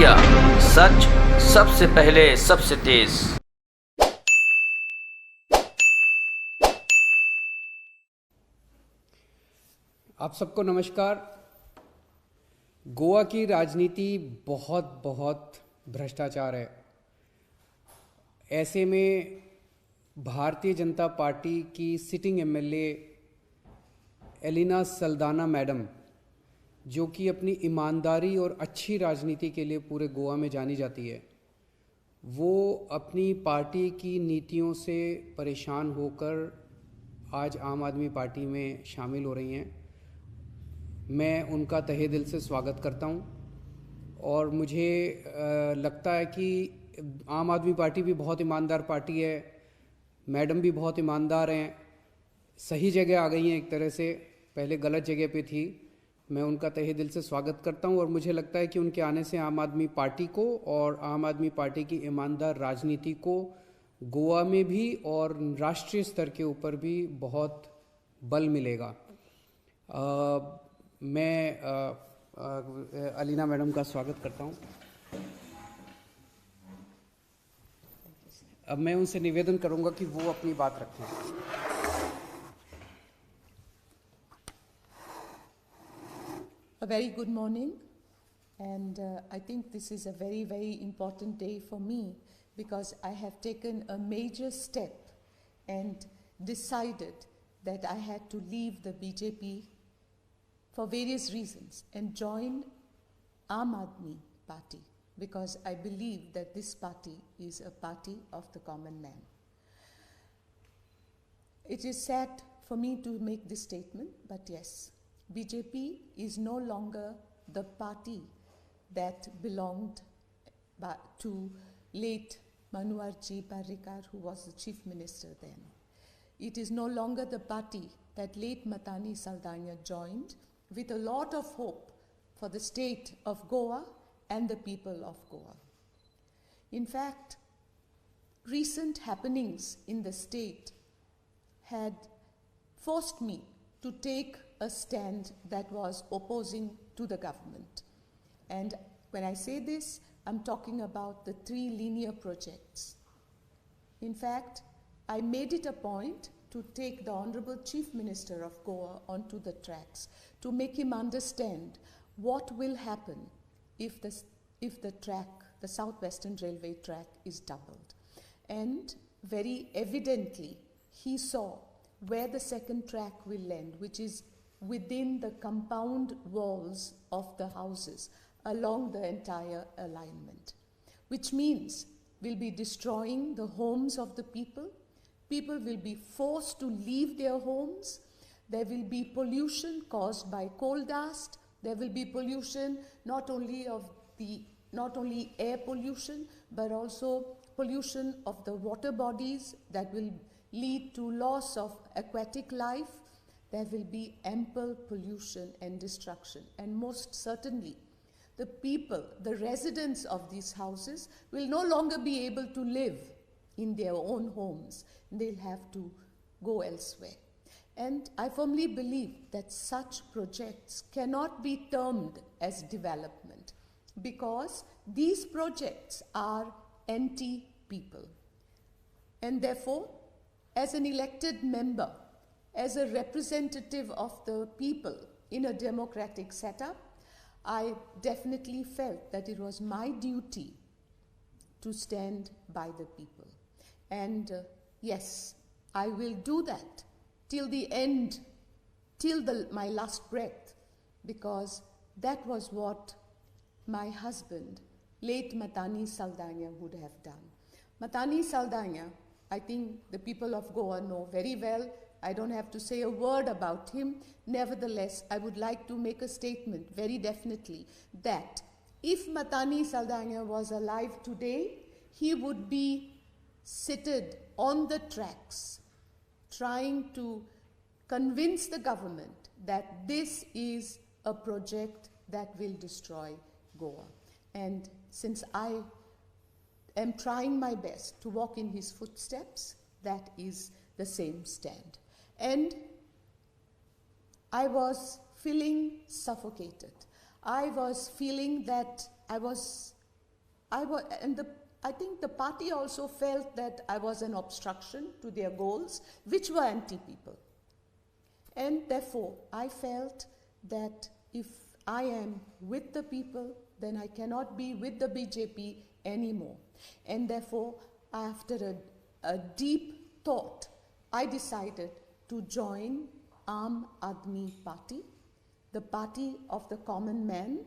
India, सच सबसे पहले सबसे तेज। आप सबको नमस्कार। गोवा की राजनीति बहुत बहुत भ्रष्टाचार है। ऐसे में भारतीय जनता पार्टी की sitting MLA Alina Saldanha madam, जो कि अपनी ईमानदारी और अच्छी राजनीति के लिए पूरे गोवा में जानी जाती है, वो अपनी पार्टी की नीतियों से परेशान होकर आज आम आदमी पार्टी में शामिल हो रही हैं। मैं उनका तहे दिल से स्वागत करता हूं और मुझे लगता है कि आम आदमी पार्टी भी बहुत ईमानदार पार्टी है, मैडम भी बहुत ईमानदार हैं, सही जगह आ गई हैं। एक तरह से पहले गलत जगह पे थी। मैं उनका तहे दिल से स्वागत करता हूं और मुझे लगता है कि उनके आने से आम आदमी पार्टी को और आम आदमी पार्टी की ईमानदार राजनीति को गोवा में भी और राष्ट्रीय स्तर के ऊपर भी बहुत बल मिलेगा। मैं अलीना मैडम का स्वागत करता हूं। अब मैं उनसे निवेदन करूंगा कि वो अपनी बात रखें। A very good morning, and I think this is a very, very important day for me because I have taken a major step and decided that I had to leave the BJP for various reasons and join Aam Aadmi Party because I believe that this party is a party of the common man. It is sad for me to make this statement, but yes, BJP is no longer the party that belonged to late Manoharji Parrikar, who was the chief minister then. It is no longer the party that late Matani Saldana joined with a lot of hope for the state of Goa and the people of Goa. In fact, recent happenings in the state had forced me to take a stand that was opposing to the government. And when I say this, I'm talking about the 3 linear projects. In fact, I made it a point to take the Honorable Chief Minister of Goa onto the tracks to make him understand what will happen if the track, the Southwestern Railway track, is doubled. And very evidently, he saw where the second track will end, which is within the compound walls of the houses along the entire alignment, which means we'll be destroying the homes of the people. People will be forced to leave their homes. There will be pollution caused by coal dust. There will be pollution not only air pollution, but also pollution of the water bodies that will lead to loss of aquatic life. There will be ample pollution and destruction. And most certainly, the people, the residents of these houses will no longer be able to live in their own homes. They'll have to go elsewhere. And I firmly believe that such projects cannot be termed as development because these projects are anti-people. And therefore, as an elected member, as a representative of the people in a democratic setup, I definitely felt that it was my duty to stand by the people. And yes, I will do that till the end, till my last breath, because that was what my husband, late Matani Saldana, would have done. Matani Saldana, I think the people of Goa know very well. I don't have to say a word about him. Nevertheless, I would like to make a statement very definitely that if Matani Saldana was alive today, he would be seated on the tracks trying to convince the government that this is a project that will destroy Goa. And since I am trying my best to walk in his footsteps, that is the same stand. And I was feeling suffocated. I was feeling that I was I think the party also felt that I was an obstruction to their goals, which were anti-people. And therefore, I felt that if I am with the people, then I cannot be with the BJP anymore. And therefore, after a deep thought, I decided to join Aam Aadmi Party, the party of the common man,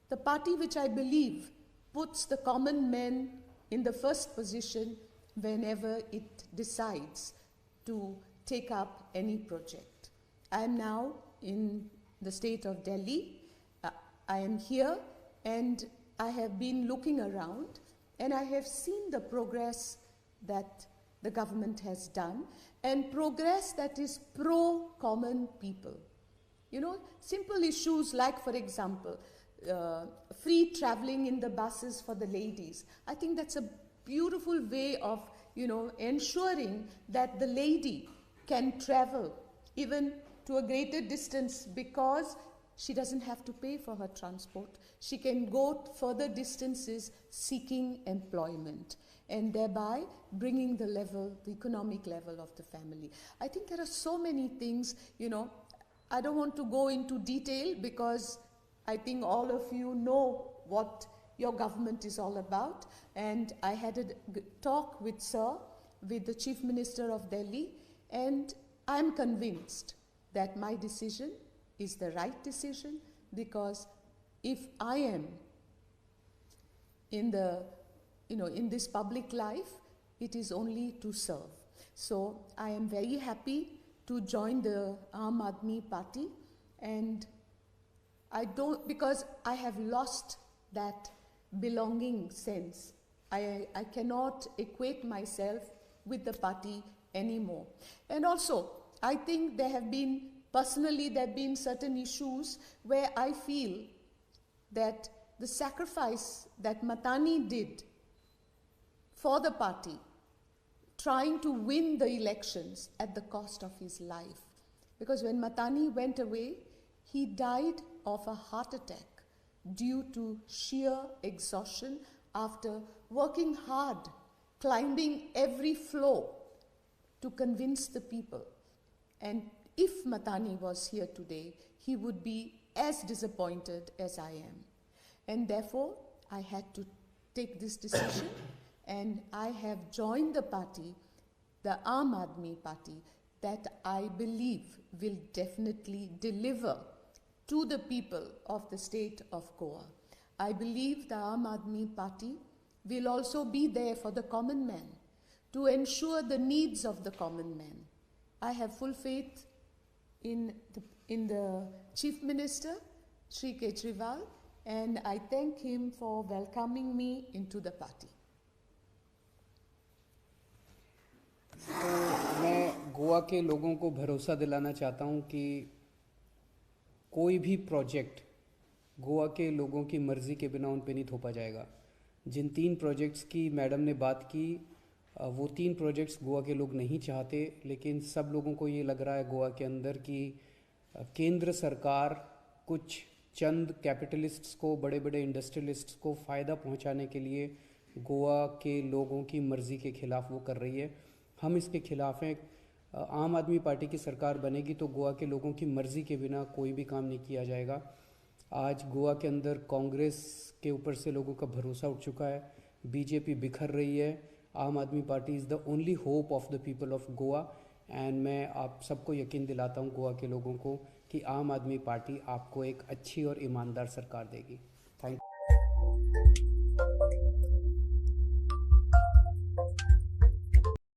the party which I believe puts the common man in the first position whenever it decides to take up any project. I am now in the state of Delhi. I am here and I have been looking around and I have seen the progress that the government has done and progress that is pro-common people. You know, simple issues like, for example, free traveling in the buses for the ladies. I think that's a beautiful way of, you know, ensuring that the lady can travel even to a greater distance because she doesn't have to pay for her transport. She can go further distances seeking employment and thereby bringing the economic level of the family. I think there are so many things, you know, I don't want to go into detail because I think all of you know what your government is all about. And I had a talk with the Chief Minister of Delhi, and I'm convinced that my decision is the right decision because if I am in this public life, it is only to serve. So I am very happy to join the Aam Aadmi Party, and because I have lost that belonging sense. I cannot equate myself with the party anymore. And also, I think there have been certain issues where I feel that the sacrifice that Matani did for the party, trying to win the elections at the cost of his life. Because when Matani went away, he died of a heart attack due to sheer exhaustion after working hard, climbing every floor to convince the people. And if Matani was here today, he would be as disappointed as I am. And therefore, I had to take this decision and I have joined the party, the Aam Aadmi Party, that I believe will definitely deliver to the people of the state of Goa. I believe the Aam Aadmi Party will also be there for the common man, to ensure the needs of the common man. I have full faith in the Chief Minister, Shri Kejriwal, and I thank him for welcoming me into the party. तो मैं गोवा के लोगों को भरोसा दिलाना चाहता हूं कि कोई भी प्रोजेक्ट गोवा के लोगों की मर्ज़ी के बिना उन पे नहीं थोपा जाएगा। जिन 3 प्रोजेक्ट्स की मैडम ने बात की, वो 3 प्रोजेक्ट्स गोवा के लोग नहीं चाहते, लेकिन सब लोगों को ये लग रहा है गोवा के अंदर कि केंद्र सरकार कुछ चंद कैपिटलिस्ट्स को, बड़े बड़े इंडस्ट्रियलिस्ट्स को फ़ायदा पहुंचाने के लिए गोवा के लोगों की मर्ज़ी के ख़िलाफ़ वो कर रही है। हम इसके ख़िलाफ़ हैं। आम आदमी पार्टी की सरकार बनेगी तो गोवा के लोगों की मर्ज़ी के बिना कोई भी काम नहीं किया जाएगा। आज गोवा के अंदर कांग्रेस के ऊपर से लोगों का भरोसा उठ चुका है, बीजेपी बिखर रही है। आम आदमी party is the only hope of the people of Goa, and मैं आप सबको यकीन दिलाता हूँ गोवा के लोगों को कि आम आदमी पार्टी आपको एक अच्छी और ईमानदार सरकार देगी। Thank you.